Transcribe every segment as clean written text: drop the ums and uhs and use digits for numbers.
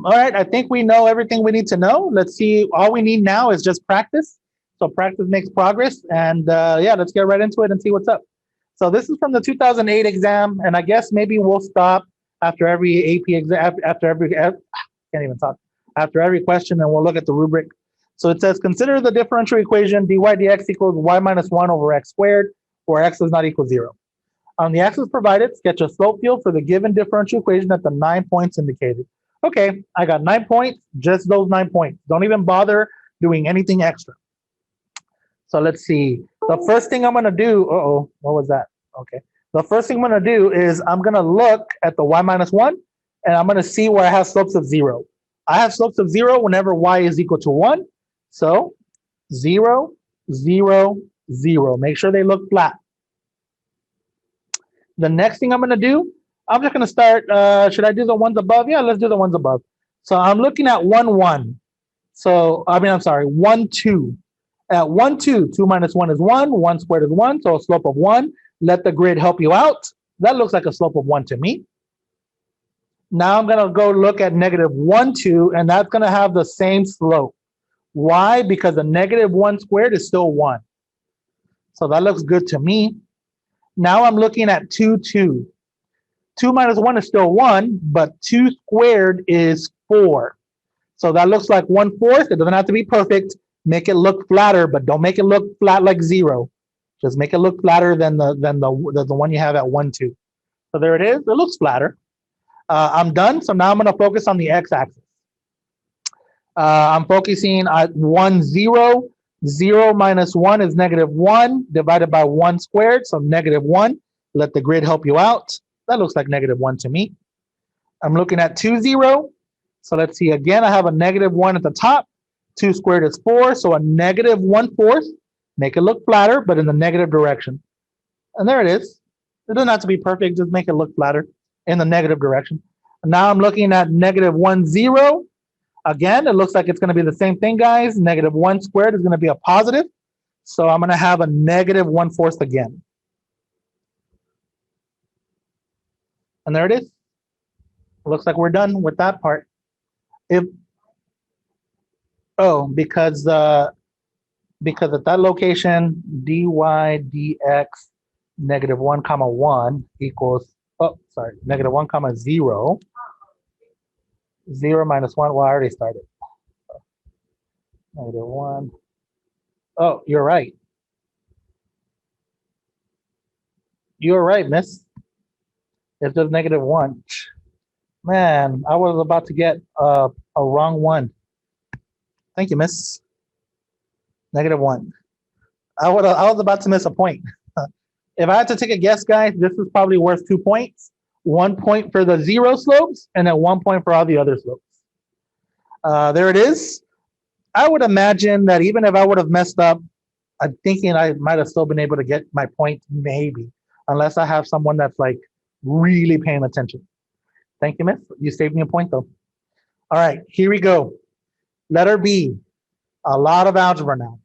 All right, I think we know everything we need to know. Let's see, all we need now is just practice. So practice makes progress, and yeah, let's get right into it and see what's up. So this is from the 2008 exam, and I guess maybe we'll stop after every AP exam, after every, can't even talk, after every question, and we'll look at the rubric. So it says, consider the differential equation dy dx equals y minus 1 over x squared, where x does not equal 0. On the axis provided, sketch a slope field for the given differential equation at the 9 points indicated. Okay, I got 9 points, just those 9 points. Don't even bother doing anything extra. So let's see. The first thing I'm going to do, what was that? Okay. The first thing I'm going to do is I'm going to look at the y minus 1, and I'm going to see where I have slopes of 0. I have slopes of 0 whenever y is equal to 1. So 0, 0, 0. Make sure they look flat. The next thing I'm going to do, I'm just going to start, should I do the ones above? Yeah, let's do the ones above. So I'm looking at 1, 1. So, I'm sorry, 1, 2. At 1, 2, 2 minus 1 is 1, 1 squared is 1, so a slope of 1. Let the grid help you out. That looks like a slope of 1 to me. Now I'm going to go look at negative 1, 2, and that's going to have the same slope. Why? Because the negative 1 squared is still 1. So that looks good to me. Now I'm looking at 2, 2. 2 minus 1 is still 1, but 2 squared is 4. So that looks like 1/4. It doesn't have to be perfect. Make it look flatter, but don't make it look flat like 0. Just make it look flatter than the one you have at 1, 2. So there it is. It looks flatter. I'm done. So now I'm going to focus on the x-axis. I'm focusing at 1, 0. 0 minus 1 is negative 1 divided by 1 squared, so negative 1. Let the grid help you out. That looks like negative 1 to me. I'm looking at 2, 0. So let's see. Again, I have a negative 1 at the top. 2 squared is 4, so a negative 1/4. Make it look flatter, but in the negative direction. And there it is. It doesn't have to be perfect. Just make it look flatter in the negative direction. And now I'm looking at negative 1, 0. Again, it looks like it's going to be the same thing, guys. Negative 1 squared is going to be a positive. So I'm going to have a negative 1/4 again. And there it is. It looks like we're done with that part. Because at that location, dy dx negative 1 comma 1 equals, negative 1 comma 0. 0 minus 1, well, I already started. Negative 1. Oh, you're right. You're right, miss. It's just negative 1. Man, I was about to get a wrong one. Thank you, miss. Negative 1. I was about to miss a point. If I had to take a guess, guys, this is probably worth 2 points. 1 point for the 0 slopes, and then 1 point for all the other slopes. There it is. I would imagine that even if I would have messed up, I'm thinking I might have still been able to get my point, maybe, unless I have someone that's like really paying attention. Thank you, miss. You saved me a point, though. All right, here we go. Letter B. A lot of algebra now.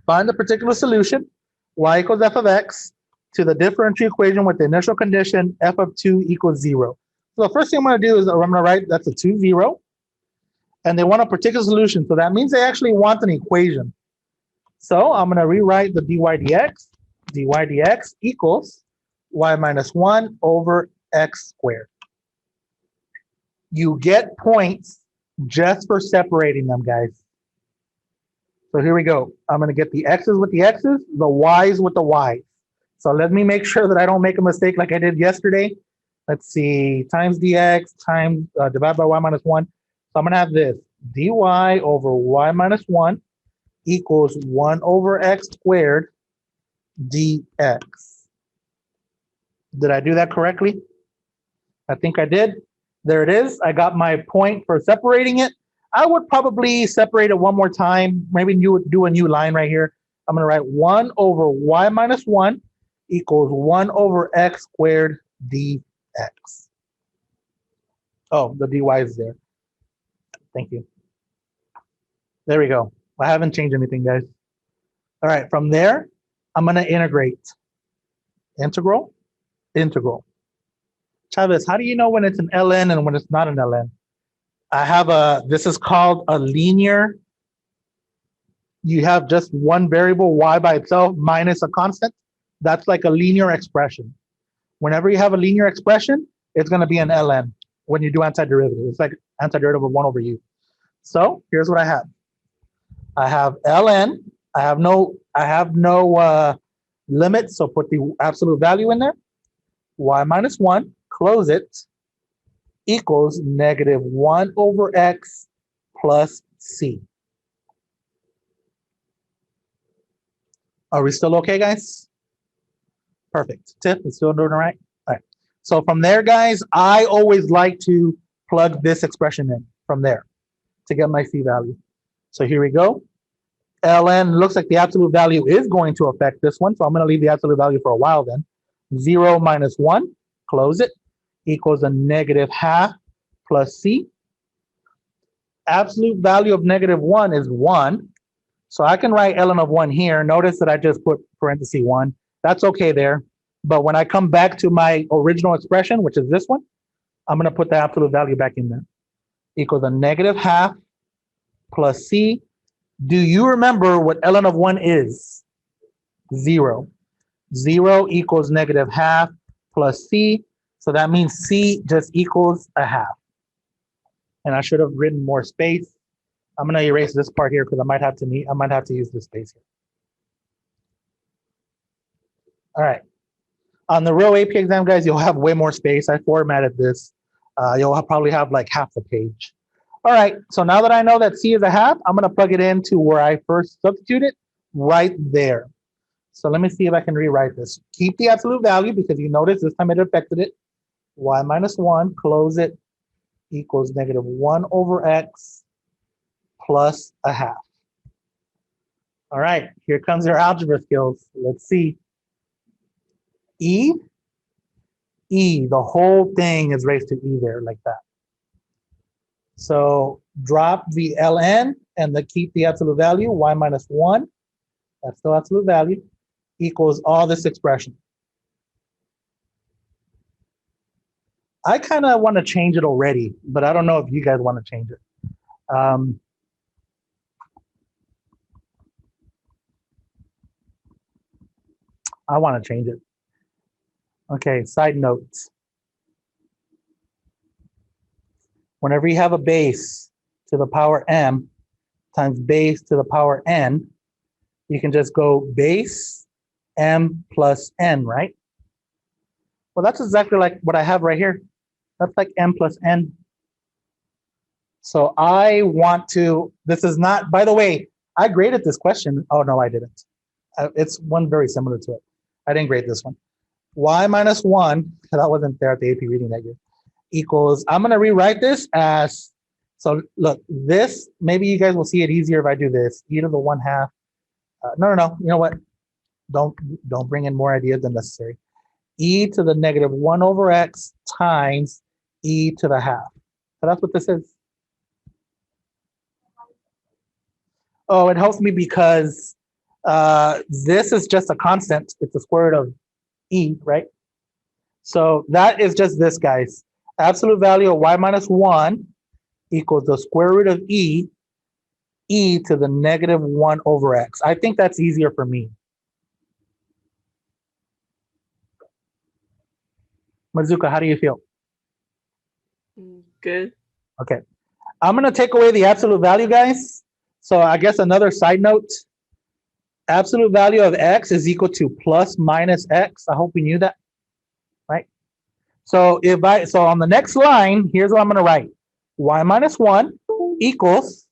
Find the particular solution, y equals f of x, to the differential equation with the initial condition f of 2 equals 0. So the first thing I'm going to do is I'm going to write that's a 2, 0. And they want a particular solution. So that means they actually want an equation. So I'm going to rewrite the dy dx. dy dx equals y minus 1 over x squared. You get points just for separating them, guys. So here we go. I'm going to get the x's with the x's, the y's with the y's. So let me make sure that I don't make a mistake like I did yesterday. Let's see, times dx times divided by y minus 1. So I'm going to have this dy over y minus 1 equals 1 over x squared dx. Did I do that correctly? I think I did. There it is. I got my point for separating it. I would probably separate it one more time. Maybe you would do a new line right here. I'm going to write 1 over y minus 1 equals 1 over x squared dx. Oh, the dy is there. Thank you. There we go. I haven't changed anything, guys. All right, from there, I'm going to integrate. Integral, integral. Chavez, how do you know when it's an ln and when it's not an ln? I have this is called a linear. You have just one variable, y by itself, minus a constant. That's like a linear expression. Whenever you have a linear expression, it's going to be an ln when you do antiderivative. It's like antiderivative of 1 over u. So here's what I have. I have ln. I have no limit, so put the absolute value in there. Y minus 1, close it, equals negative 1 over x plus c. Are we still okay, guys? Perfect. Tip, it's still doing it right? All right. So from there, guys, I always like to plug this expression in from there to get my c value. So here we go. ln looks like the absolute value is going to affect this one, so I'm going to leave the absolute value for a while then. 0 minus 1, close it, equals a negative half plus c. Absolute value of negative 1 is 1. So I can write ln of 1 here. Notice that I just put parenthesis 1. That's okay there. But when I come back to my original expression, which is this one, I'm going to put the absolute value back in there. Equals a negative half plus c. Do you remember what ln of 1 is? 0. 0 equals negative half plus c. So that means c just equals a half. And I should have written more space. I'm going to erase this part here because I might have to use this space here. All right. On the real AP exam, guys, you'll have way more space. I formatted this. You'll probably have like half the page. All right. So now that I know that c is a half, I'm going to plug it into where I first substituted right there. So let me see if I can rewrite this. Keep the absolute value because you notice this time it affected it. Y minus 1, close it, equals negative 1 over x plus a half. All right, here comes your algebra skills. Let's see. E, the whole thing is raised to e there like that. So drop the ln and keep the absolute value, y minus 1, that's the absolute value, equals all this expression. I kind of want to change it already, but I don't know if you guys want to change it. I want to change it. Okay, side notes. Whenever you have a base to the power m times base to the power n, you can just go base m plus n, right? Well, that's exactly like what I have right here. That's like m plus n. So I want to, this is not, by the way, I graded this question. Oh, no, I didn't. It's one very similar to it. I didn't grade this one. Y minus 1, that wasn't there at the AP reading that year, equals, I'm going to rewrite this as, so look, this, maybe you guys will see it easier if I do this, e to the 1/2. No, you know what? Don't bring in more ideas than necessary. E to the negative 1 over x times e to the half. So that's what this is. Oh, it helps me because this is just a constant. It's the square root of e, right? So that is just this, guys. Absolute value of y minus 1 equals the square root of e to the negative 1 over x. I think that's easier for me. Mazuka, how do you feel? Good. Okay. I'm going to take away the absolute value, guys. So I guess another side note, absolute value of x is equal to plus minus x. I hope we knew that, right? So so on the next line, here's what I'm going to write. Y minus 1 equals,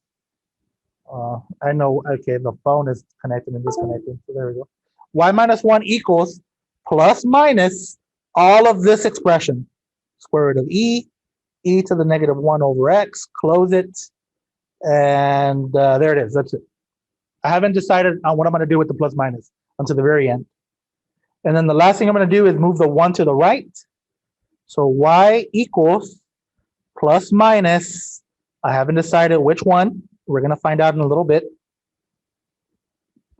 I know, okay, the phone is connected and disconnected. So there we go. Y minus 1 equals plus minus all of this expression. Square root of e to the negative 1 over x, close it. And there it is. That's it. I haven't decided on what I'm going to do with the plus minus until the very end. And then the last thing I'm going to do is move the 1 to the right. So y equals plus minus, I haven't decided which one. We're going to find out in a little bit.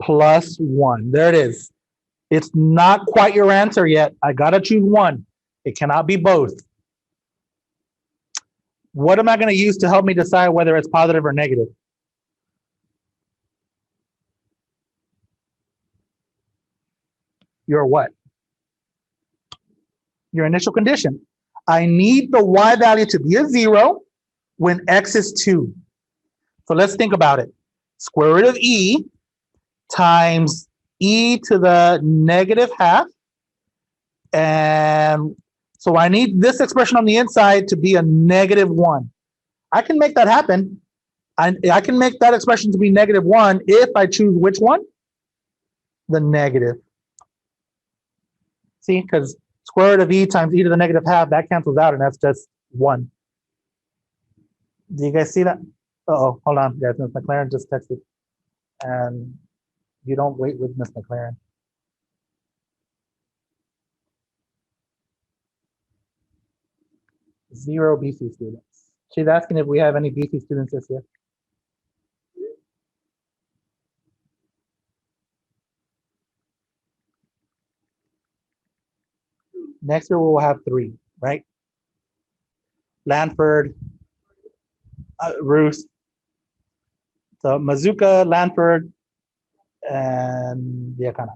Plus 1. There it is. It's not quite your answer yet. I got to choose one. It cannot be both. What am I going to use to help me decide whether it's positive or negative? Your what? Your initial condition. I need the y value to be a 0 when x is 2. So let's think about it. Square root of e times e to the negative half. And so I need this expression on the inside to be a negative 1. I can make that happen. I can make that expression to be negative 1 if I choose which one? The negative. See, because square root of e times e to the negative half, that cancels out, and that's just 1. Do you guys see that? Uh-oh, hold on, guys. Miss McLaren just texted. And you don't wait with Miss McLaren. Zero BC students. She's asking if we have any BC students this year. Next year we'll have 3, right? Lanford, Roos, so Mazuka, Lanford, and Diakana.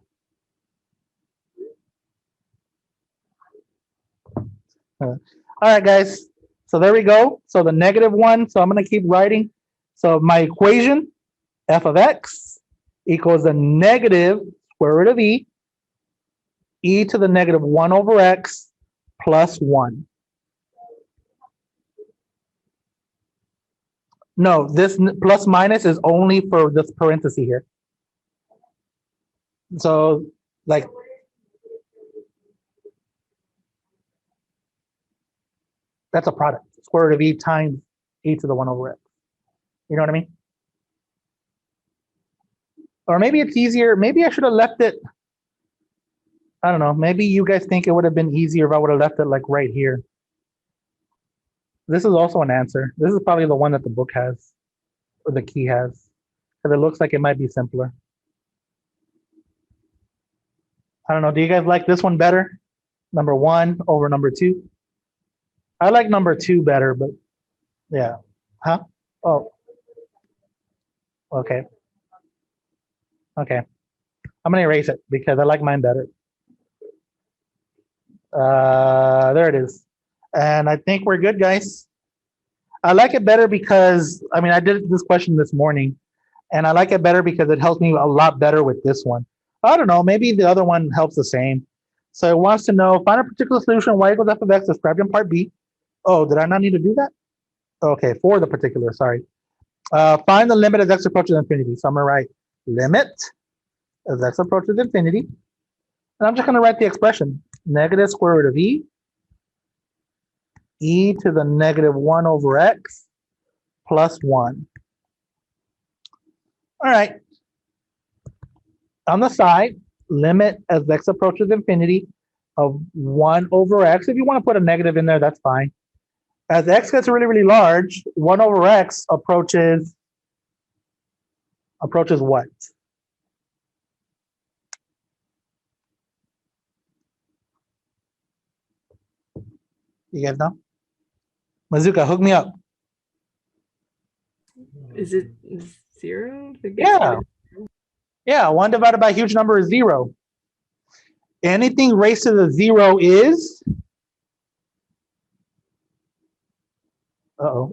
All right, guys. So there we go. So the negative 1. So I'm going to keep writing. So my equation, f of x equals the negative square root of e to the negative 1 over x plus 1. No, this plus minus is only for this parenthesis here. So like, that's a product. Square root of e times e to the 1 over x. You know what I mean? Or maybe it's easier. Maybe I should have left it. I don't know. Maybe you guys think it would have been easier if I would have left it like right here. This is also an answer. This is probably the one that the book has, or the key has, because it looks like it might be simpler. I don't know. Do you guys like this one better? Number 1 over number 2? I like number 2 better, but yeah. Huh? Oh. Okay. Okay. I'm going to erase it because I like mine better. There it is. And I think we're good, guys. I like it better because, I mean, I did this question this morning, and I like it better because it helps me a lot better with this one. I don't know, maybe the other one helps the same. So it wants to know, find a particular solution, y equals f of x described in part B. Oh, did I not need to do that? Okay, for the particular, sorry. Find the limit as x approaches infinity. So I'm gonna write limit as x approaches infinity. And I'm just gonna write the expression, negative square root of e to the negative 1 over x plus 1. All right. On the side, limit as x approaches infinity of 1 over x. If you want to put a negative in there, that's fine. As x gets really, really large, 1 over x approaches what? You guys know? Mazuka, hook me up. Is it 0? Yeah. Yeah, 1 divided by a huge number is 0. Anything raised to the 0 is?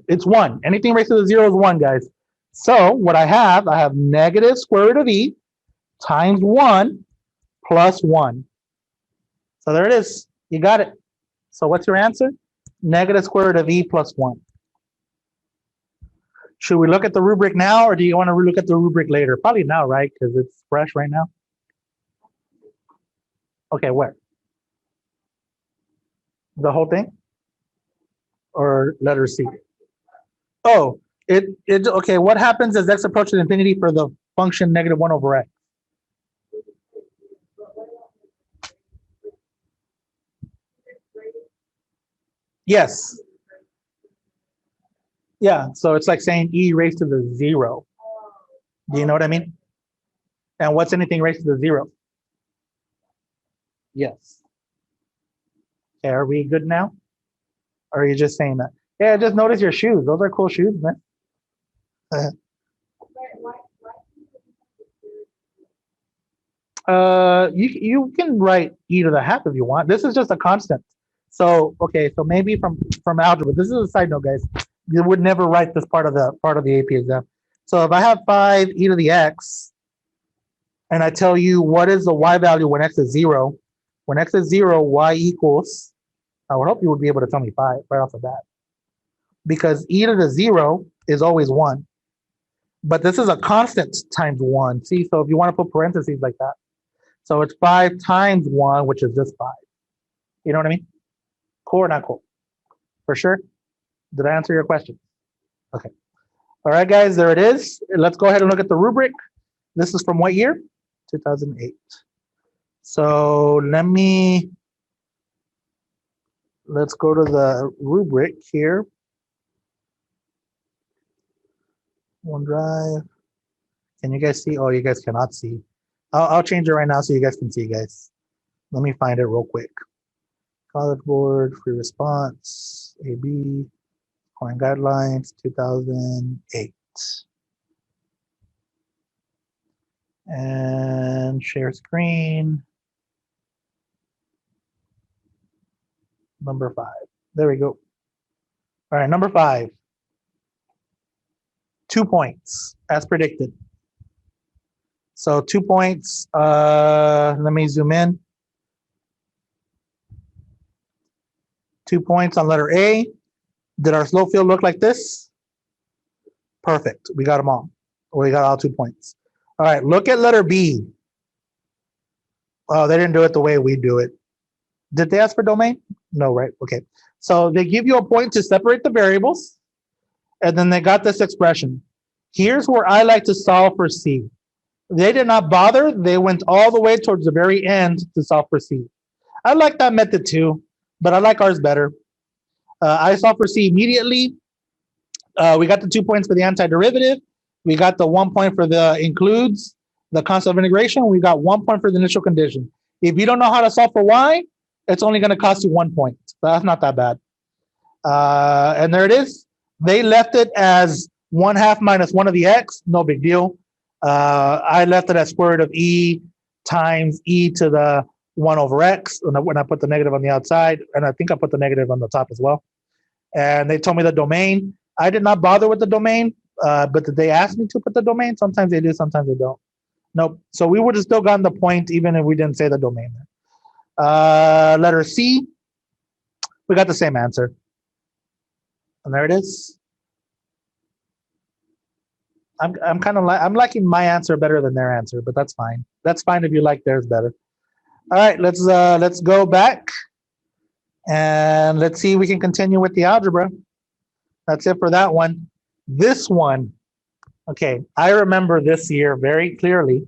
It's 1. Anything raised to the 0 is 1, guys. So what I have negative square root of e times 1 plus 1. So there it is. You got it. So what's your answer? Negative square root of e plus 1. Should we look at the rubric now, or do you want to look at the rubric later? Probably now, right? Because it's fresh right now. Okay, where? The whole thing? Or letter C? Oh, okay, what happens as x approaches infinity for the function negative 1 over x? Yes. Yeah, so it's like saying e raised to the 0. Do you know what I mean? And what's anything raised to the 0? Yes. Okay, are we good now? Or are you just saying that? Yeah, just notice your shoes. Those are cool shoes, man. You can write e to the half if you want. This is just a constant. So okay, so maybe from algebra. This is a side note, guys. You would never write this part of the AP exam. So if I have 5 e to the x, and I tell you what is the y value when x is 0, when x is 0, y equals. I would hope you would be able to tell me 5 right off the bat, because e to the 0 is always 1, but this is a constant times 1. See, so if you want to put parentheses like that. So it's 5 times 1, which is just 5. You know what I mean? Cool or not cool? For sure? Did I answer your question? Okay. All right, guys, there it is. Let's go ahead and look at the rubric. This is from what year? 2008. So let's go to the rubric here. OneDrive. Can you guys see? Oh, you guys cannot see. I'll change it right now so you guys can see, guys. Let me find it real quick. College Board, free response, AB, scoring guidelines, 2008. And share screen. Number 5. There we go. All right, number 5. 2 points, as predicted. So 2 points, let me zoom in. 2 points on letter A. Did our slope field look like this? Perfect, we got them all. We got all 2 points. All right, look at letter B. Oh, they didn't do it the way we do it. Did they ask for domain? No, right? Okay. So they give you a point to separate the variables, and then they got this expression. Here's where I like to solve for C. They did not bother. They went all the way towards the very end to solve for C. I like that method too, but I like ours better. I solved for C immediately. We got the 2 points for the antiderivative. We got the 1 point for the includes, the constant of integration. We got 1 point for the initial condition. If you don't know how to solve for Y, it's only going to cost you 1 point. That's not that bad. And there it is. They left it as 1/2 minus 1 of the x. No big deal. I left it as square root of e times e to the 1 over x when I put the negative on the outside, and I think I put the negative on the top as well. And they told me the domain. I did not bother with the domain, but did they ask me to put the domain? Sometimes they do, sometimes they don't. Nope. So we would have still gotten the point even if we didn't say the domain. Letter C, we got the same answer. And there it is. I'm kind of I'm liking my answer better than their answer, but that's fine. That's fine if you like theirs better. All right, let's go back and let's see if we can continue with the algebra. That's it for that one. This one, okay, I remember this year very clearly.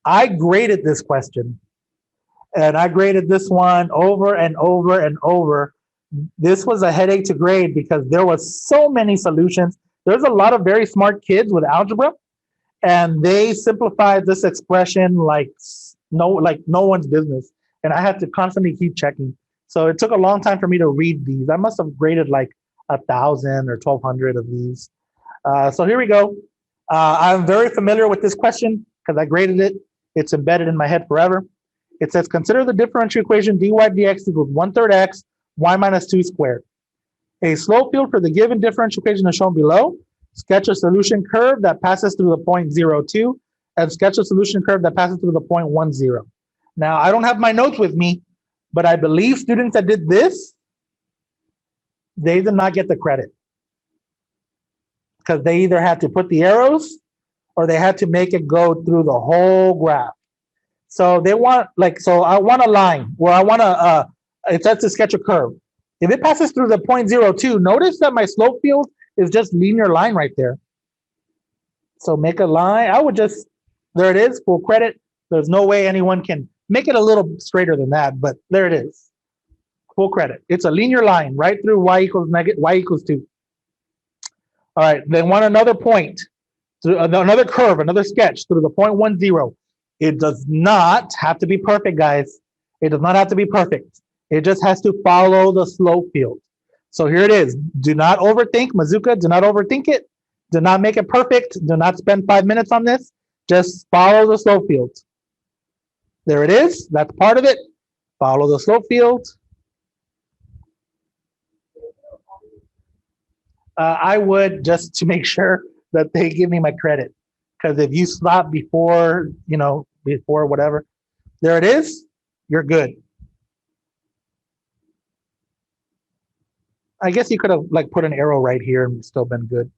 I graded this question, and I graded this one over and over and over. This was a headache to grade because there was so many solutions. There's a lot of very smart kids with algebra, and they simplified this expression like no one's business. And I had to constantly keep checking. So it took a long time for me to read these. I must have graded like 1,000 or 1,200 of these. So here we go. I'm very familiar with this question because I graded it. It's embedded in my head forever. It says, consider the differential equation dy dx equals 1/3 x, y minus 2 squared. A slope field for the given differential equation is shown below. Sketch a solution curve that passes through the point 0,2 and sketch a solution curve that passes through the point 1,0. Now, I don't have my notes with me, but I believe students that did this, they did not get the credit because they either had to put the arrows or they had to make it go through the whole graph. So they want, so I want a line where I want to, it says to sketch a curve. If it passes through the point 0,2, notice that my slope field is just linear line right there. So make a line. I would just, there it is, full credit. There's no way anyone can make it a little straighter than that, but there it is. Full credit. It's a linear line right through y equals 2. All right, they want another point, another curve, another sketch through the point 1,0. It does not have to be perfect, guys. It does not have to be perfect. It just has to follow the slope field. So here it is. Do not overthink, Mazuka. Do not overthink it. Do not make it perfect. Do not spend 5 minutes on this. Just follow the slope field. There it is. That's part of it. Follow the slope field. I would, just to make sure that they give me my credit. Because if you stop before, before whatever, there it is, you're good. I guess you could have like put an arrow right here and still been good.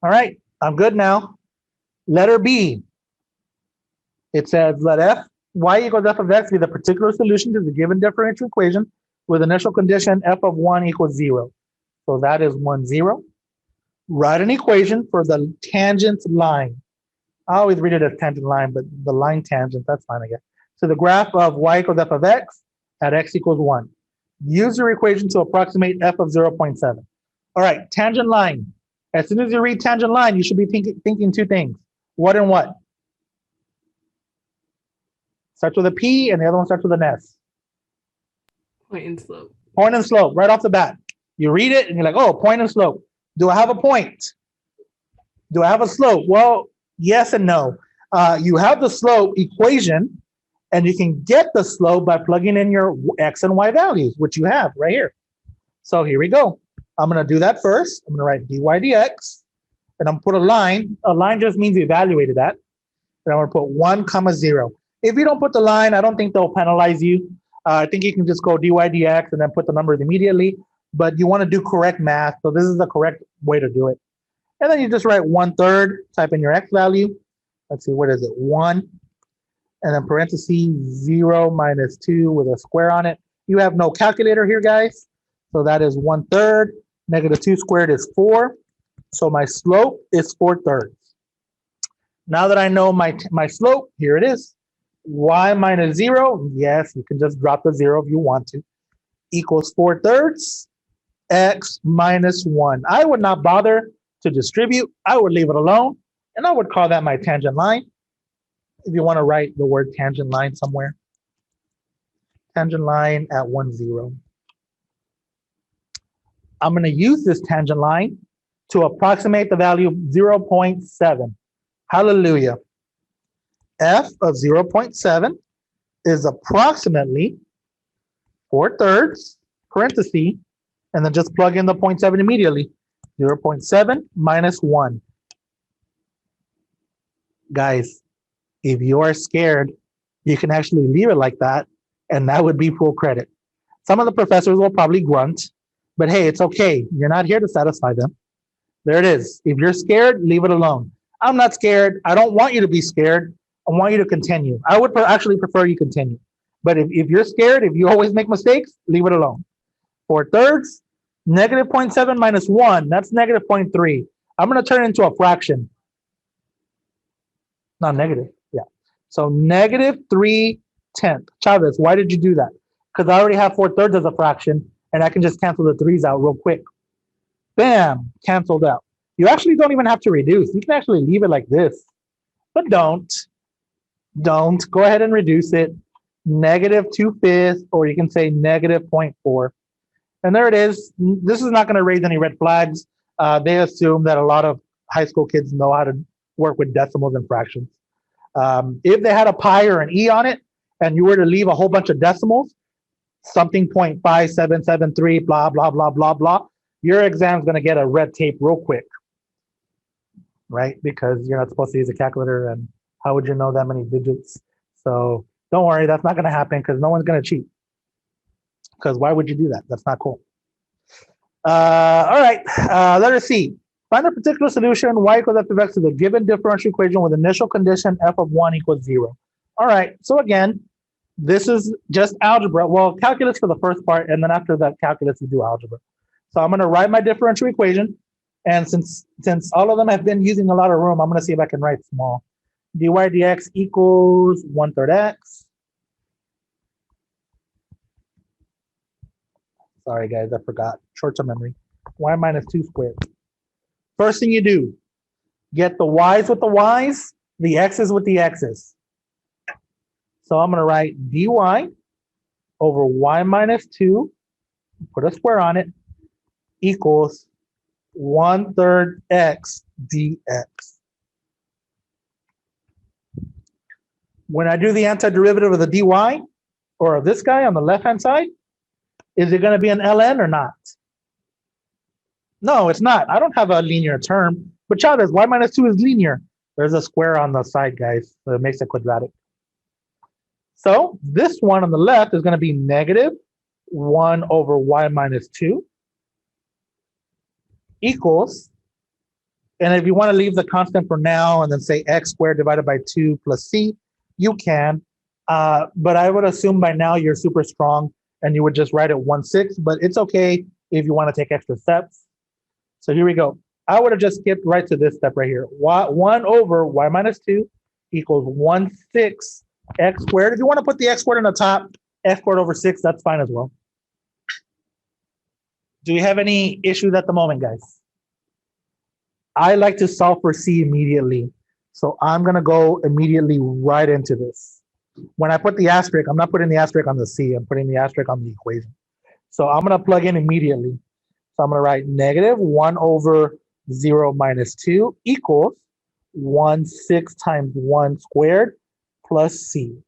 All right, I'm good now. Letter B. It says let f y equals f of x be the particular solution to the given differential equation with initial condition f of 1 equals 0. So that is 1, 0. Write an equation for the tangent line. I always read it as tangent line, but the line tangent, that's fine, I guess. So the graph of y equals f of x at x equals 1. Use your equation to approximate f of 0.7. All right, tangent line. As soon as you read tangent line, you should be thinking two things. What and what? Starts with a P and the other one starts with an S. Point and slope. Point and slope, right off the bat. You read it and you're like, oh, point and slope. Do I have a point? Do I have a slope? Well, yes and no. You have the slope equation, and you can get the slope by plugging in your x and y values, which you have right here. So here we go. I'm going to do that first. I'm going to write dy dx, and I'm going to put a line. A line just means we evaluated that. And I'm going to put 1, 0. If you don't put the line, I don't think they'll penalize you. I think you can just go dy dx and then put the numbers immediately. But you want to do correct math, so this is the correct way to do it. And then you just write 1/3, type in your x value. Let's see, what is it? 1. And then parentheses 0 minus 2 with a square on it. You have no calculator here, guys. So that is 1/3. -2 squared is 4. So my slope is 4/3. Now that I know my slope, here it is. Y minus 0, yes, you can just drop the 0 if you want to, equals 4/3 x minus 1. I would not bother to distribute. I would leave it alone, and I would call that my tangent line. If you want to write the word tangent line somewhere. Tangent line at 1, 0. I'm going to use this tangent line to approximate the value of 0.7. Hallelujah. F of 0.7 is approximately 4/3, parenthesis, and then just plug in the 0.7 immediately. 0.7 minus 1. Guys, if you are scared, you can actually leave it like that, and that would be full credit. Some of the professors will probably grunt, but hey, it's okay. You're not here to satisfy them. There it is. If you're scared, leave it alone. I'm not scared. I don't want you to be scared. I want you to continue. I would actually prefer you continue. But if you're scared, if you always make mistakes, leave it alone. 4/3, -0.7 minus 1, that's -0.3. I'm going to turn it into a fraction. Not negative, yeah. So -3/10. Chavez, why did you do that? Because I already have 4/3 as a fraction, and I can just cancel the 3's out real quick. Bam, canceled out. You actually don't even have to reduce. You can actually leave it like this. But don't. Go ahead and reduce it. -2/5, or you can say -0.4. And there it is. This is not going to raise any red flags. They assume that a lot of high school kids know how to work with decimals and fractions. If they had a pi or an e on it, and you were to leave a whole bunch of decimals, something 0.5773, blah, blah, blah, blah, blah, your exam's going to get a red tape real quick, right? Because you're not supposed to use a calculator, and how would you know that many digits? So don't worry, that's not going to happen because no one's going to cheat. Because why would you do that? That's not cool. All right, letter C. Find a particular solution, y equals f of x to the given differential equation with initial condition f of 1 equals 0. All right, so again, this is just algebra. Well, calculus for the first part, and then after that calculus, you do algebra. So I'm going to write my differential equation. And since all of them have been using a lot of room, I'm going to see if I can write small. dy dx equals 1/3 x. Sorry, guys, I forgot. Short-term memory. Y minus 2 squared. First thing you do, get the y's with the y's, the x's with the x's. So I'm going to write dy over y minus 2, put a square on it, equals 1/3 x dx. When I do the antiderivative of the dy, or of this guy on the left-hand side, is it going to be an ln or not? No, it's not. I don't have a linear term. But Chavez, y minus 2 is linear. There's a square on the side, guys, so it makes it quadratic. So this one on the left is going to be negative 1 over y minus 2 equals, and if you want to leave the constant for now and then say x squared divided by 2 plus c, you can. But I would assume by now you're super strong and you would just write it 1/6, but it's okay if you want to take extra steps. So here we go. I would have just skipped right to this step right here. 1 over y minus 2 equals 1/6 x squared. If you want to put the x squared on the top, x squared over 6, that's fine as well. Do you have any issues at the moment, guys? I like to solve for c immediately. So I'm going to go immediately right into this. When I put the asterisk, I'm not putting the asterisk on the c, I'm putting the asterisk on the equation. So I'm going to plug in immediately. So I'm going to write negative 1 over 0 minus 2 equals 1/6 times 1 squared plus c.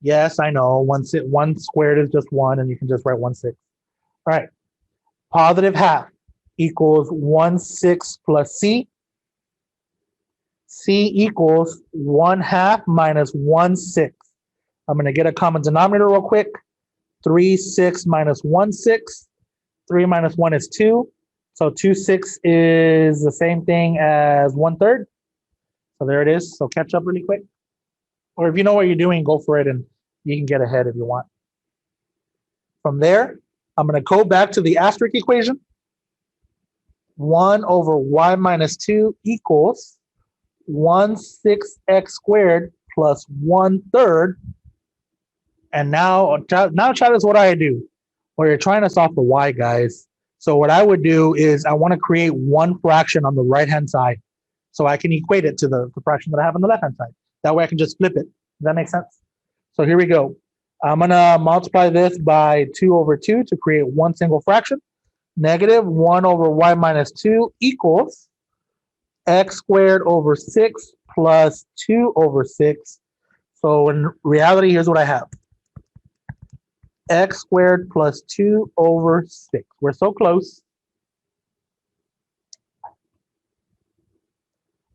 Yes, I know, 1 squared is just 1, and you can just write 1/6. All right, positive half equals 1/6 plus c. C equals 1/2 minus 1/6. I'm going to get a common denominator real quick. 3/6 minus 1/6. 3 minus 1 is 2. So 2/6 is the same thing as 1/3. So there it is. So catch up really quick. Or if you know what you're doing, go for it and you can get ahead if you want. From there, I'm going to go back to the asterisk equation. 1 over y minus 2 equals 1/6 x squared plus 1/3. And now that is what I do. Or you're trying to solve for y, guys. So what I would do is I want to create one fraction on the right-hand side so I can equate it to the fraction that I have on the left-hand side. That way I can just flip it. Does that make sense? So here we go. I'm going to multiply this by 2 over 2 to create one single fraction. Negative 1 over y minus 2 equals x squared over 6 plus 2 over 6. So in reality, here's what I have. X squared plus 2 over 6. We're so close.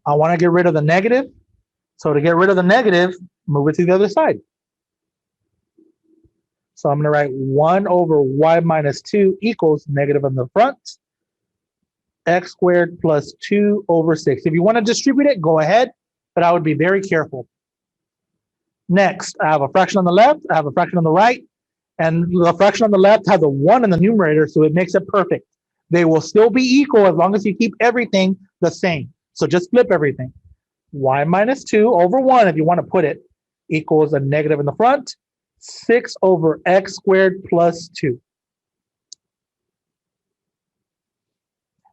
I want to get rid of the negative. So to get rid of the negative, move it to the other side. So I'm going to write 1 over y minus 2 equals negative in the front. X squared plus 2 over 6. If you want to distribute it, go ahead, but I would be very careful. Next, I have a fraction on the left, I have a fraction on the right, and the fraction on the left has a 1 in the numerator, so it makes it perfect. They will still be equal as long as you keep everything the same. So just flip everything. Y minus 2 over 1, if you want to put it, equals a negative in the front, 6 over x squared plus 2.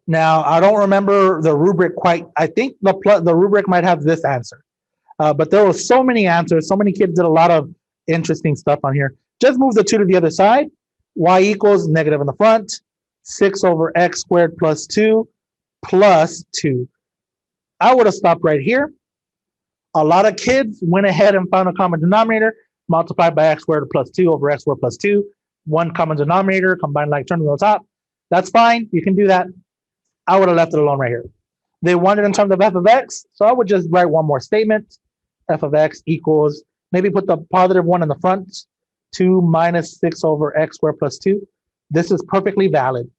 Now, I don't remember the rubric quite. I think the rubric might have this answer. But there were so many answers. So many kids did a lot of interesting stuff on here. Just move the 2 to the other side. Y equals negative in the front. 6 over x squared plus 2 plus 2. I would have stopped right here. A lot of kids went ahead and found a common denominator, multiplied by x squared plus 2 over x squared plus 2. One common denominator, combined like terms on the top. That's fine. You can do that. I would have left it alone right here. They wanted in terms of f of x, so I would just write one more statement. F of x equals, maybe put the positive 1 in the front, 2 minus 6 over x squared plus 2. This is perfectly valid.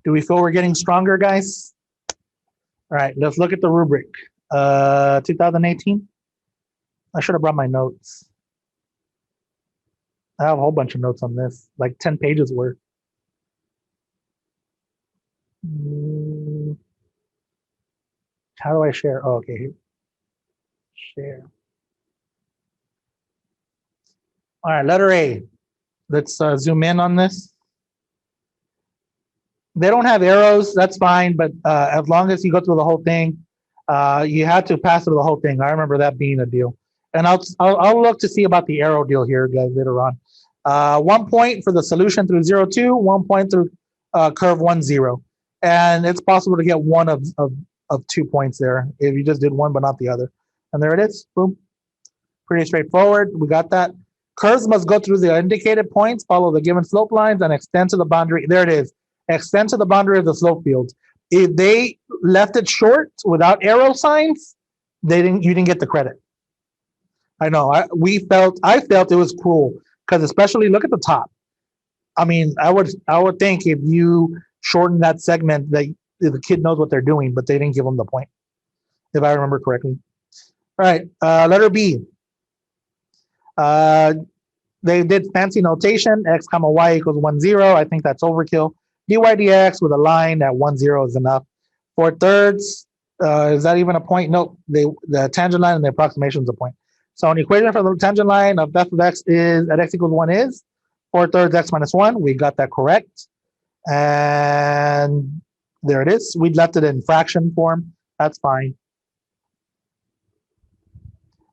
Do we feel we're getting stronger, guys? All right, let's look at the rubric. 2018. I should have brought my notes. I have a whole bunch of notes on this, like 10 pages worth. How do I share? Oh, okay, here. Share. All right, letter A. Let's zoom in on this. They don't have arrows, that's fine, but as long as you go through the whole thing, You had to pass through the whole thing. I remember that being a deal. And I'll look to see about the arrow deal here, guys, later on. 1 point for the solution through 0, 2, 1 point through curve 1, 0. And it's possible to get one of 2 points there if you just did one but not the other. And there it is. Boom. Pretty straightforward. We got that. Curves must go through the indicated points, follow the given slope lines, and extend to the boundary. There it is. Extend to the boundary of the slope field. If they left it short without arrow signs, you didn't get the credit. I know. I felt it was cruel because especially look at the top. I mean, I would think if you shorten that segment that the kid knows what they're doing, but they didn't give them the point, if I remember correctly. All right, letter B. They did fancy notation, x comma y equals 1, 0. I think that's overkill. Dy dx with a line at 1, 0 is enough. 4/3, is that even a point? Nope. The tangent line and the approximation is a point. So an equation for the tangent line of f of x is at x equals 1 is 4/3 x minus 1. We got that correct. And there it is. We left it in fraction form. That's fine.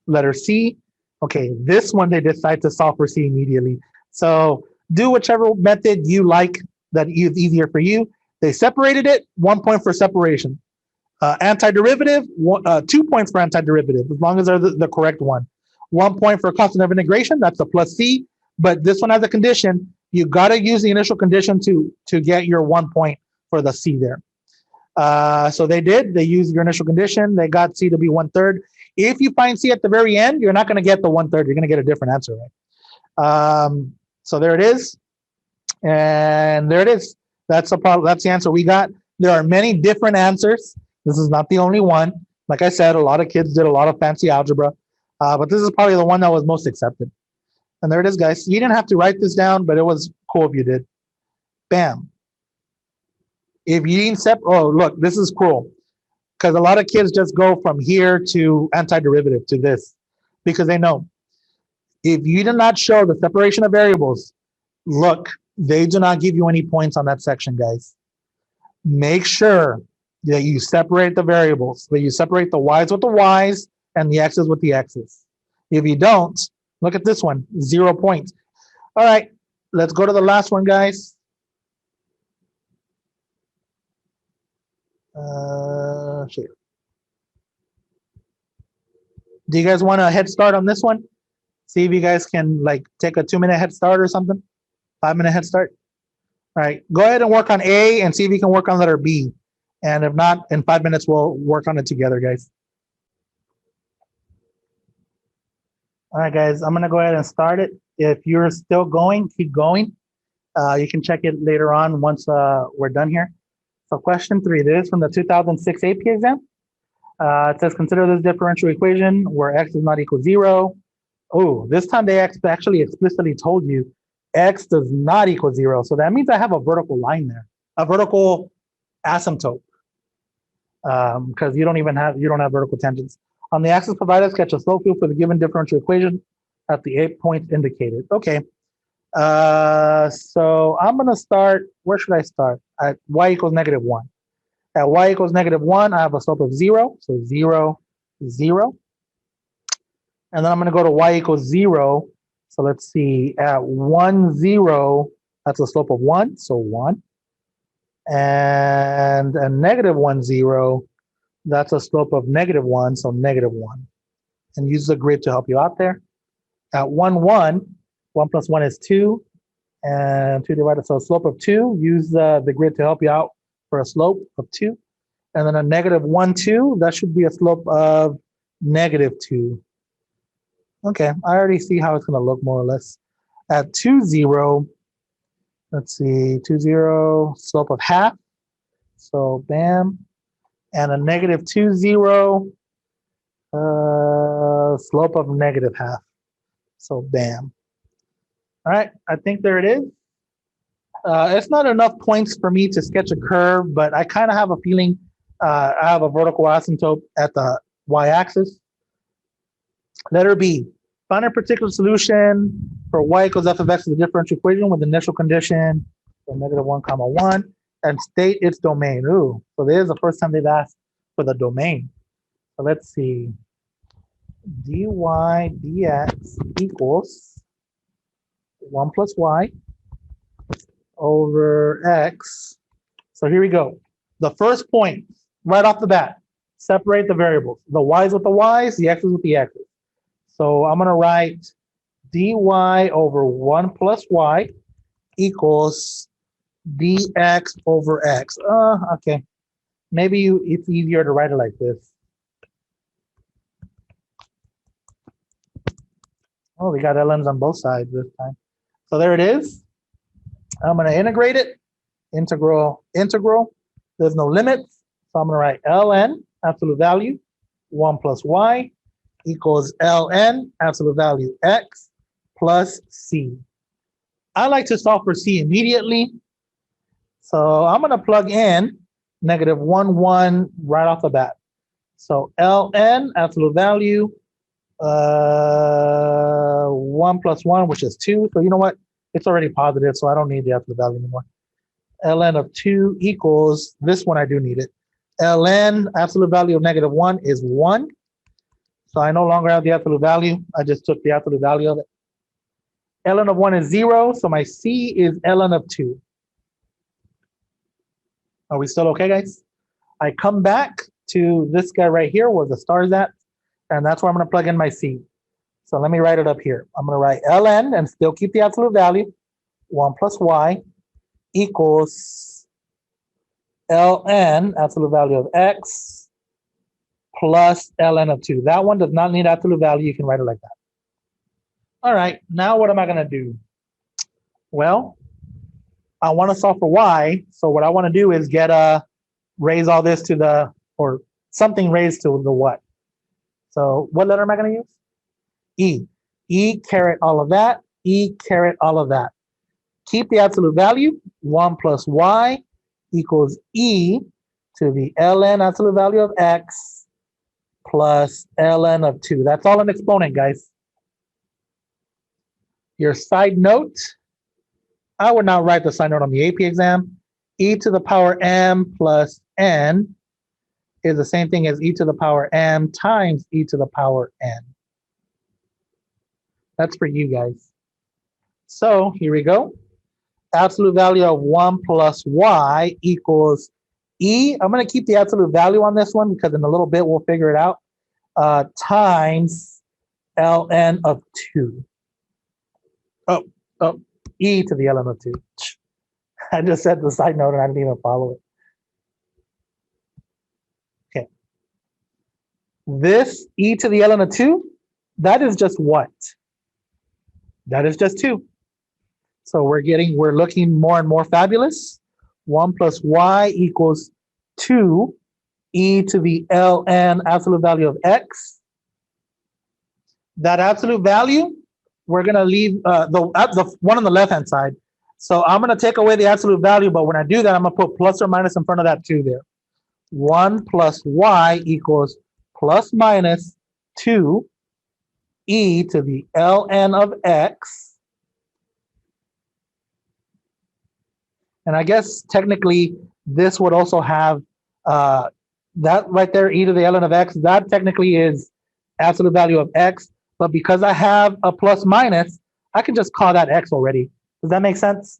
Letter C. Okay, this one they decide to solve for C immediately. So do whichever method you like that is easier for you. They separated it, 1 point for separation. Antiderivative, 2 points for antiderivative, as long as they're the correct one. 1 point for constant of integration, that's a plus C. But this one has a condition. You got to use the initial condition to get your 1 point for the C there. So they did. They used your initial condition. They got C to be 1/3. If you find C at the very end, you're not going to get the 1/3. You're going to get a different answer, right? So there it is. And there it is. That's the answer we got. There are many different answers. This is not the only one. Like I said, a lot of kids did a lot of fancy algebra. But this is probably the one that was most accepted. And there it is, guys. You didn't have to write this down, but it was cool if you did. Bam. If you didn't oh, look, this is cruel. Because a lot of kids just go from here to antiderivative to this. Because they know. If you did not show the separation of variables, look, they do not give you any points on that section, guys. Make sure that you separate the variables, that you separate the y's with the y's and the x's with the x's. If you don't, look at this one, 0 points. All right, let's go to the last one, guys. Share. Do you guys want a head start on this one? See if you guys can like take a 2-minute head start or something? 5-minute head start? All right, go ahead and work on A and see if you can work on letter B. And if not, in 5 minutes, we'll work on it together, guys. All right, guys, I'm gonna go ahead and start it. If you're still going, keep going. You can check it later on once we're done here. So question 3, this is from the 2006 AP exam. It says, consider this differential equation where x is not equal 0. Oh, this time they actually explicitly told you x does not equal 0. So that means I have a vertical line there, a vertical asymptote, because you don't have vertical tangents. On the axis provided, sketch a slope field for the given differential equation at the 8 points indicated. Okay. So I'm going to start, where should I start? At y equals -1. At y equals -1, I have a slope of 0. So 0, 0. And then I'm going to go to y equals 0. So let's see, at 1, 0, that's a slope of 1. So 1. And at -1, 0, that's a slope of -1. So -1. And use the grid to help you out there. At 1, 1, 1 plus 1 is 2. And 2 divided, so a slope of 2. Use the grid to help you out for a slope of 2. And then a -1, 2, that should be a slope of -2. Okay, I already see how it's going to look more or less. At 2, 0, let's see, 2, 0, slope of half. So bam. And a -2, 0, slope of -half. So bam. All right, I think there it is. It's not enough points for me to sketch a curve, but I kind of have a feeling I have a vertical asymptote at the y-axis. Letter B, find a particular solution for y equals f of x to the differential equation with the initial condition, so -1, 1, and state its domain. Ooh, so this is the first time they've asked for the domain. So let's see. dy dx equals 1 plus y over x. So here we go. The first point, right off the bat, separate the variables. The y's with the y's, the x's with the x's. So I'm going to write dy over 1 plus y equals dx over x. Okay. Maybe it's easier to write it like this. Oh, we got ln's on both sides this time. So there it is. I'm going to integrate it. Integral. There's no limits. So I'm going to write ln, absolute value, 1 plus y equals ln, absolute value, x plus c. I like to solve for c immediately. So I'm going to plug in negative 1, 1 right off the bat. So ln, absolute value, 1 plus 1, which is 2. So you know what? It's already positive, so I don't need the absolute value anymore. Ln of 2 equals, this one I do need it. Ln, absolute value of negative 1 is 1. So I no longer have the absolute value. I just took the absolute value of it. Ln of 1 is 0, so my c is ln of 2. Are we still okay, guys? I come back to this guy right here where the star is at, and that's where I'm going to plug in my c. So let me write it up here. I'm going to write ln and still keep the absolute value, 1 plus y equals ln, absolute value of x, plus ln of 2. That one does not need absolute value. You can write it like that. All right, now what am I going to do? Well, I want to solve for y. So what I want to do is get raise all this to the, or something raised to the what? So what letter am I going to use? E. E caret all of that. E caret all of that. Keep the absolute value. 1 plus y equals e to the ln absolute value of x plus ln of 2. That's all an exponent, guys. Your side note, I would not write the side note on the AP exam. E to the power m plus n is the same thing as e to the power m times e to the power n. That's for you guys. So here we go. Absolute value of 1 plus y equals e. I'm going to keep the absolute value on this one because in a little bit we'll figure it out. Times ln of 2. Oh, e to the ln of 2. I just said the side note and I didn't even follow it. Okay. This e to the ln of 2, that is just what? That is just 2. So we're looking more and more fabulous. 1 plus y equals 2 e to the ln absolute value of x. That absolute value, we're going to leave the one on the left-hand side. So I'm going to take away the absolute value, but when I do that, I'm going to put plus or minus in front of that 2 there. 1 plus y equals plus minus 2 e to the ln of x. And I guess technically this would also have that right there, e to the ln of x, that technically is absolute value of x. But because I have a plus minus, I can just call that x already. Does that make sense?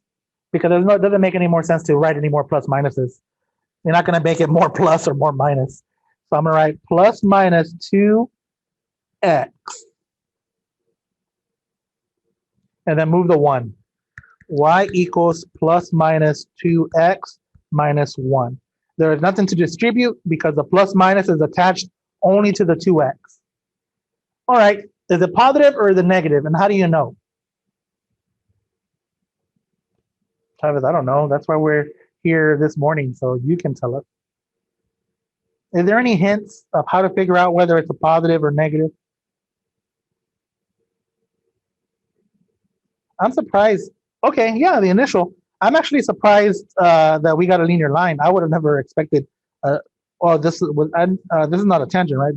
Because it doesn't make any more sense to write any more plus minuses. You're not going to make it more plus or more minus. So I'm going to write plus minus 2x. And then move the 1. Y equals plus minus 2x minus 1. There is nothing to distribute because the plus minus is attached only to the 2x. All right, is it positive or is it negative? And how do you know? Travis, I don't know. That's why we're here this morning, so you can tell us. Is there any hints of how to figure out whether it's a positive or negative? I'm surprised. Okay, yeah, the initial. I'm actually surprised that we got a linear line. I would have never expected. This is not a tangent, right?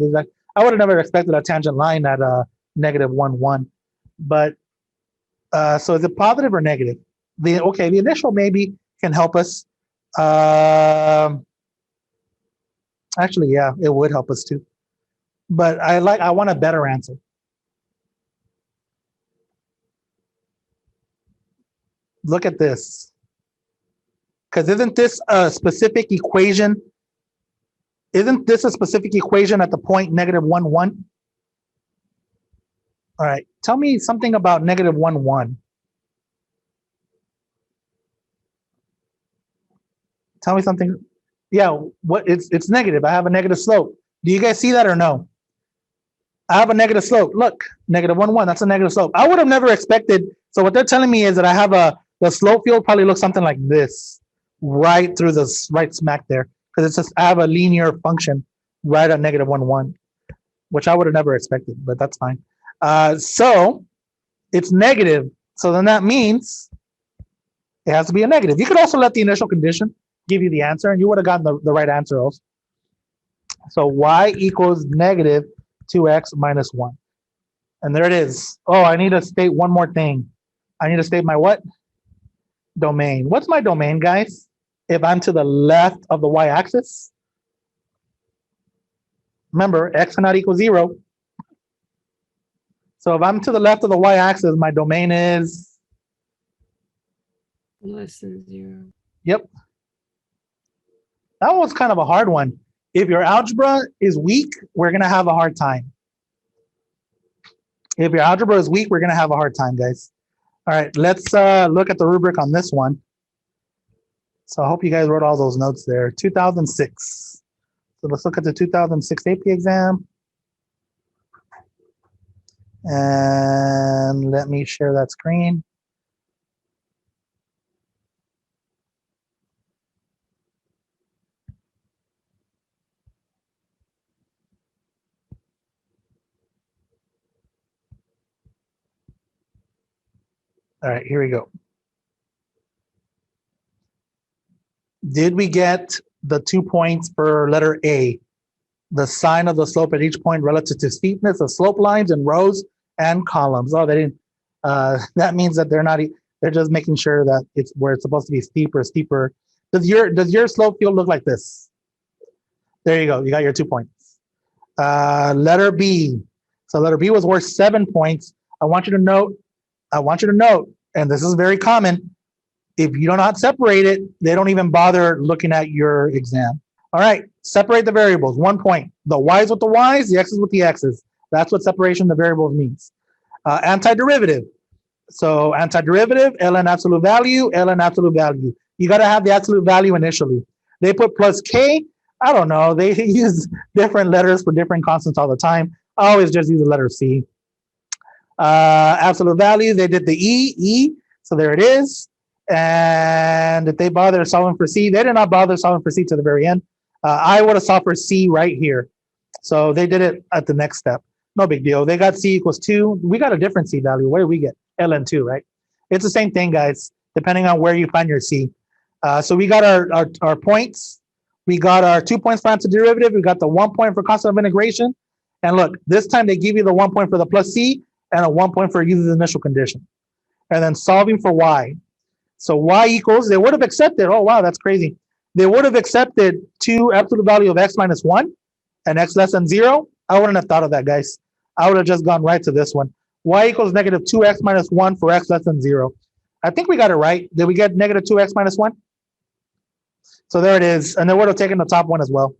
I would have never expected a tangent line at negative 1, 1. But so is it positive or negative? The initial maybe can help us. Actually, yeah, it would help us too. but I want a better answer. Look at this. Because isn't this a specific equation? Isn't this a specific equation at the point negative 1, 1? All right, tell me something about negative 1, 1. Tell me something. Yeah, what it's negative. I have a negative slope. Do you guys see that or no? I have a negative slope. Look, negative 1, 1. That's a negative slope. I would have never expected. So what they're telling me is that I have the slope field probably looks something like this, right through this, right smack there, because it's just I have a linear function right at negative 1, 1, which I would have never expected, but that's fine. So it's negative. So then that means it has to be a negative. You could also let the initial condition give you the answer, and you would have gotten the right answer also. So y equals negative 2x minus 1. And there it is. Oh, I need to state one more thing. I need to state my what? Domain. What's my domain, guys? If I'm to the left of the y-axis. Remember, x cannot equal 0. So if I'm to the left of the y-axis, my domain is? Less than 0. Yep. That was kind of a hard one. If your algebra is weak, we're going to have a hard time. If your algebra is weak, we're going to have a hard time, guys. All right, let's look at the rubric on this one. So I hope you guys wrote all those notes there. 2006. So let's look at the 2006 AP exam. And let me share that screen. All right, here we go. Did we get the 2 points for letter A? The sign of the slope at each point relative to steepness of slope lines in rows and columns. Oh, they didn't. That means that they're not. They're just making sure that it's where it's supposed to be steeper, steeper. Does your slope field look like this? There you go. You got your 2 points. Letter B. So letter B was worth 7 points. I want you to note, and this is very common, if you do not separate it, they don't even bother looking at your exam. All right, separate the variables. 1 point. The y's with the y's, the x's with the x's. That's what separation of the variables means. Antiderivative. So antiderivative, ln absolute value, ln absolute value. You got to have the absolute value initially. They put plus k. I don't know. They use different letters for different constants all the time. I always just use the letter C. Absolute value, they did the E. So there it is. And did they bother solving for C? They did not bother solving for C to the very end. I would have solved for C right here. So they did it at the next step. No big deal. They got C equals 2. We got a different C value. What did we get? ln2, right? It's the same thing, guys, depending on where you find your C. So we got our points. We got our 2 points for antiderivative. We got the 1 point for constant of integration. And look, this time they give you the 1 point for the plus C and a 1 point for using the initial condition. And then solving for Y. So Y equals, they would have accepted, oh wow, that's crazy. They would have accepted 2 absolute value of x minus 1 and x less than 0. I wouldn't have thought of that, guys. I would have just gone right to this one. Y equals negative 2x minus 1 for x less than 0. I think we got it right. Did we get negative 2x minus 1? So there it is. And they would have taken the top one as well.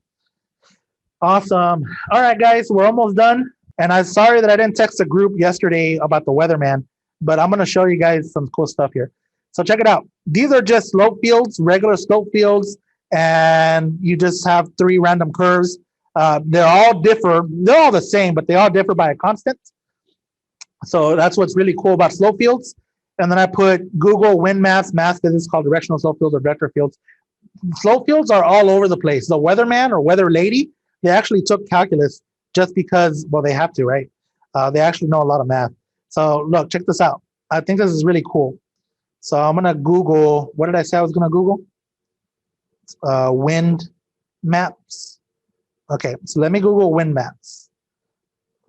Awesome. All right, guys, we're almost done. And I'm sorry that I didn't text the group yesterday about the weatherman, but I'm going to show you guys some cool stuff here. So check it out. These are just slope fields, regular slope fields, and you just have 3 random curves. They're all the same, but they all differ by a constant. So that's what's really cool about slope fields. And then I put Google wind maps, math physics called directional slope fields or vector fields. Slope fields are all over the place. The weatherman or weather lady, they actually took calculus just because, well, they have to, right? They actually know a lot of math. So look, check this out. I think this is really cool. So I'm going to Google, what did I say I was going to Google? Wind maps. Okay, so let me Google wind maps.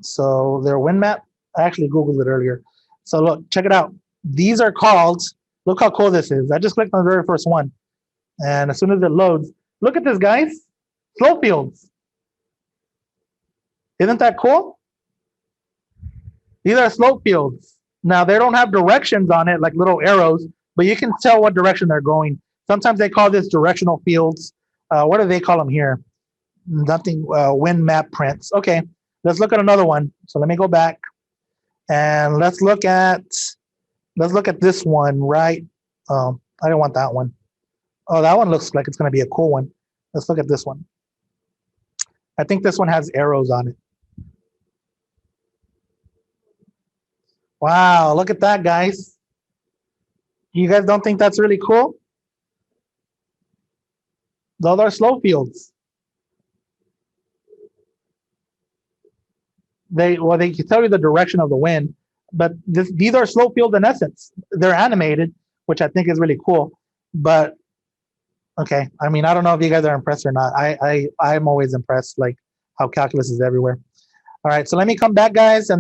So their wind map, I actually Googled it earlier. So look, check it out. These are called, look how cool this is. I just clicked on the very first one. And as soon as it loads, look at this, guys. Slope fields. Isn't that cool? These are slope fields. Now they don't have directions on it like little arrows, but you can tell what direction they're going. Sometimes they call this directional fields. What do they call them here? Nothing. Wind map prints. Okay, let's look at another one. So let me go back and let's look at this one. Right. I don't want that one. Oh, that one looks like it's going to be a cool one. Let's look at this one. I think this one has arrows on it. Wow, look at that, guys. You guys don't think that's really cool? Those are slope fields. They can tell you the direction of the wind, but these are slope fields in essence. They're animated, which I think is really cool. But okay, I mean, I don't know if you guys are impressed or not. I'm always impressed, like how calculus is everywhere. All right, so let me come back, guys, and